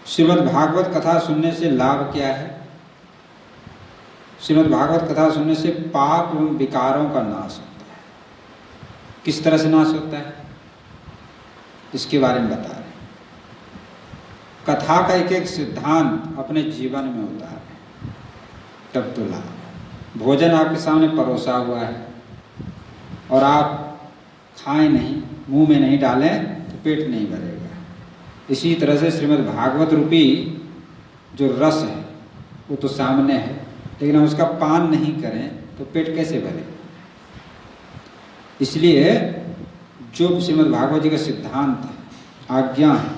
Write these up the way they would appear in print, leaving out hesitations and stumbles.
श्रीमद् भागवत कथा सुनने से लाभ क्या है? श्रीमद् भागवत कथा सुनने से पाप एवं विकारों का नाश होता है। किस तरह से नाश होता है इसके बारे में बता रहे हैं। कथा का एक एक सिद्धांत अपने जीवन में होता है, तब तो लाभ। भोजन आपके सामने परोसा हुआ है और आप खाएं नहीं, मुंह में नहीं डालें तो पेट नहीं भरेगा। इसी तरह से श्रीमद् भागवत रूपी जो रस है वो तो सामने है, लेकिन हम उसका पान नहीं करें तो पेट कैसे भरेगा। इसलिए जो श्रीमद् भागवत जी का सिद्धांत है, आज्ञा है,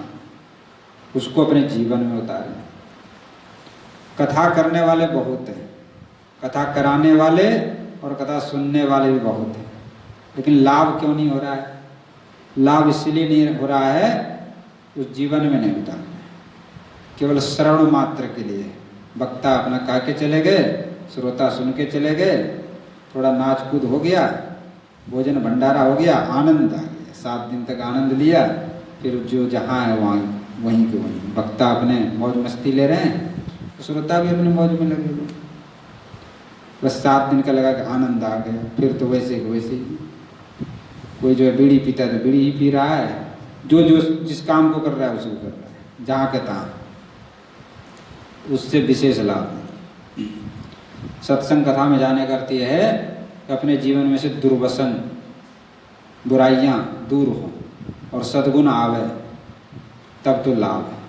उसको अपने जीवन में उतारें। कथा करने वाले बहुत हैं, कथा कराने वाले और कथा सुनने वाले भी बहुत हैं, लेकिन लाभ क्यों नहीं हो रहा है? लाभ इसलिए नहीं हो रहा है उस जीवन में नहीं उतारना है, केवल श्रवण मात्र के लिए। वक्ता अपना कह के चले गए, श्रोता सुन के चले गए, थोड़ा नाच कूद हो गया, भोजन भंडारा हो गया, आनंद आ गया, 7 दिन तक आनंद लिया, फिर जो जहाँ है वहाँ वहीं के वहीं। वक्ता अपने मौज मस्ती ले रहे हैं, तो श्रोता भी अपने मौज में लगे हुए। बस 7 दिन का लगा कि आनंद आ गया, फिर तो वैसे ही वैसे ही। कोई जो है बीड़ी पीता है तो बीड़ी ही पी रहा है, जो जो जिस काम को कर रहा है उसी को कर रहा है, जहाँ के तहाँ, उससे विशेष लाभ नहीं। सत्संग कथा में जाने का अर्थ यह है कि अपने जीवन में से दुर्वसन, बुराइयाँ दूर हो और सद्गुण आवे, तब तो लाभ है,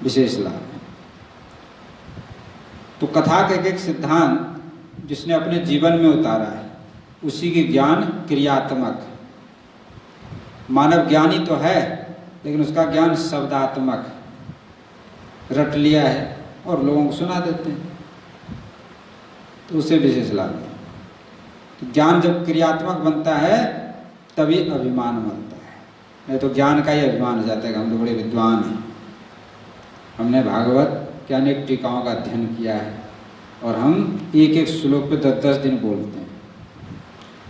विशेष लाभ है। तो कथा का एक एक सिद्धांत जिसने अपने जीवन में उतारा है, उसी की ज्ञान क्रियात्मक। मानव ज्ञानी तो है, लेकिन उसका ज्ञान शब्दात्मक, रट लिया है और लोगों को सुना देते हैं, तो उससे विशेष लाभ नहीं। तो ज्ञान जब क्रियात्मक बनता है तभी अभिमान बनता है, नहीं तो ज्ञान का ही अभिमान हो जाता है कि हम तो बड़े विद्वान हैं, हमने भागवत के अनेक टीकाओं का अध्ययन किया है और हम एक एक श्लोक पे 10-10 दिन बोलते हैं,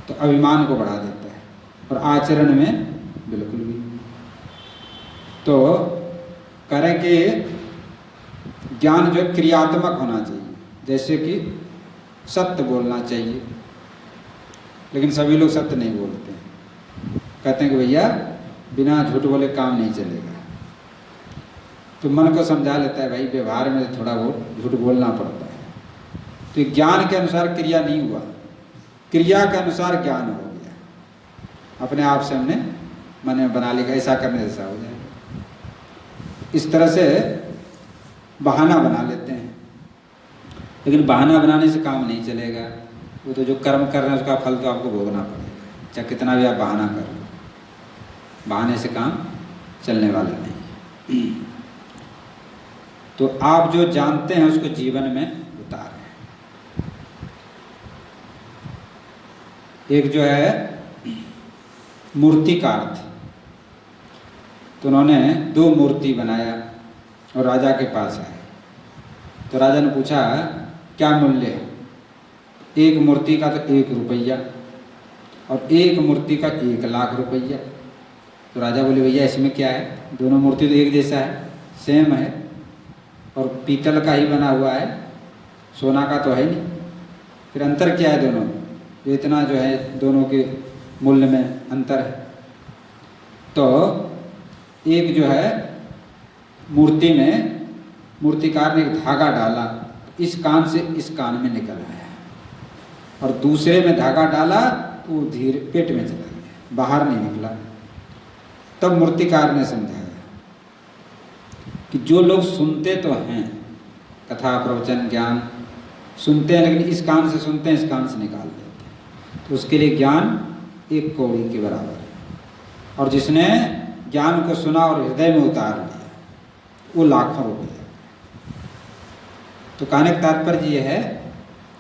तो अभिमान को बढ़ा देता है और आचरण में बिल्कुल भी नहीं। तो करें कि ज्ञान जो क्रियात्मक होना चाहिए, जैसे कि सत्य बोलना चाहिए, लेकिन सभी लोग सत्य नहीं बोलते हैं, कहते हैं कि भैया बिना झूठ बोले काम नहीं चलेगा। तो मन को समझा लेता है भाई व्यवहार में थोड़ा बहुत झूठ बोलना पड़ता है। तो ज्ञान के अनुसार क्रिया नहीं हुआ, क्रिया के अनुसार ज्ञान हो गया, अपने आप से हमने मन में बना लिया ऐसा करने जैसा हो जाए। इस तरह से बहाना बना लेते हैं, लेकिन बहाना बनाने से काम नहीं चलेगा। वो तो जो कर्म कर रहे हैं उसका फल तो आपको भोगना पड़ेगा, चाहे कितना भी आप बहाना कर लो, बहाने से काम चलने वाला नहीं। तो आप जो जानते हैं उसको जीवन में उतारें। एक जो है मूर्तिकार थे, तो उन्होंने 2 मूर्ति बनाया और राजा के पास आए। तो राजा ने पूछा क्या मूल्य है? एक मूर्ति का तो 1 रुपया और एक मूर्ति का 1 लाख रुपया। तो राजा बोले भैया इसमें क्या है, दोनों मूर्ति तो एक जैसा है, सेम है और पीतल का ही बना हुआ है, सोना का तो है नहीं, फिर अंतर क्या है दोनों में? जो इतना जो है दोनों के मूल्य में अंतर है। तो एक जो है मूर्ति में मूर्तिकार ने एक धागा डाला, इस कान से इस कान में निकल आया, और दूसरे में धागा डाला तो वो धीरे पेट में चला गया, बाहर नहीं निकला। तब मूर्तिकार ने समझाया कि जो लोग सुनते तो हैं, कथा प्रवचन ज्ञान सुनते हैं, लेकिन इस कान से सुनते हैं, इस कान से निकाल देते हैं, तो उसके लिए ज्ञान 1 कौड़ी के बराबर है। और जिसने ज्ञान को सुना और हृदय में उतार लिया वो लाखों रुपये। तो कहने का तात्पर्य ये है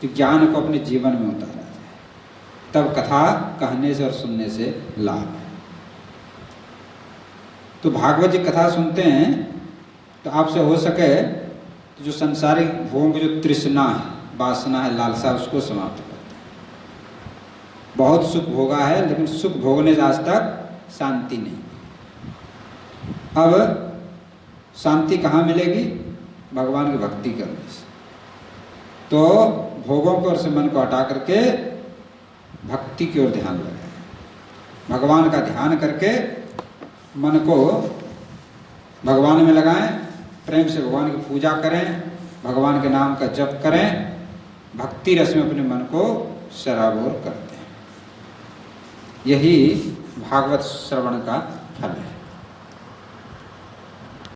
कि ज्ञान को अपने जीवन में उतारा जाए, तब कथा कहने से और सुनने से लाभ है। तो भागवत जी कथा सुनते हैं तो आपसे हो सके तो जो संसारिक भोगों की जो तृष्णा है, वासना है, लालसा, उसको समाप्त करते हैं। बहुत सुख भोगा है, लेकिन सुख भोगने से आज तक शांति नहीं। अब शांति कहाँ मिलेगी? भगवान की भक्ति करने से। तो भोगों की ओर से मन को हटा करके भक्ति की ओर ध्यान लगाएं, भगवान का ध्यान करके मन को भगवान में लगाएं, प्रेम से भगवान की पूजा करें, भगवान के नाम का जप करें, भक्ति रस में अपने मन को सराबोर करते हैं। यही भागवत श्रवण का फल है।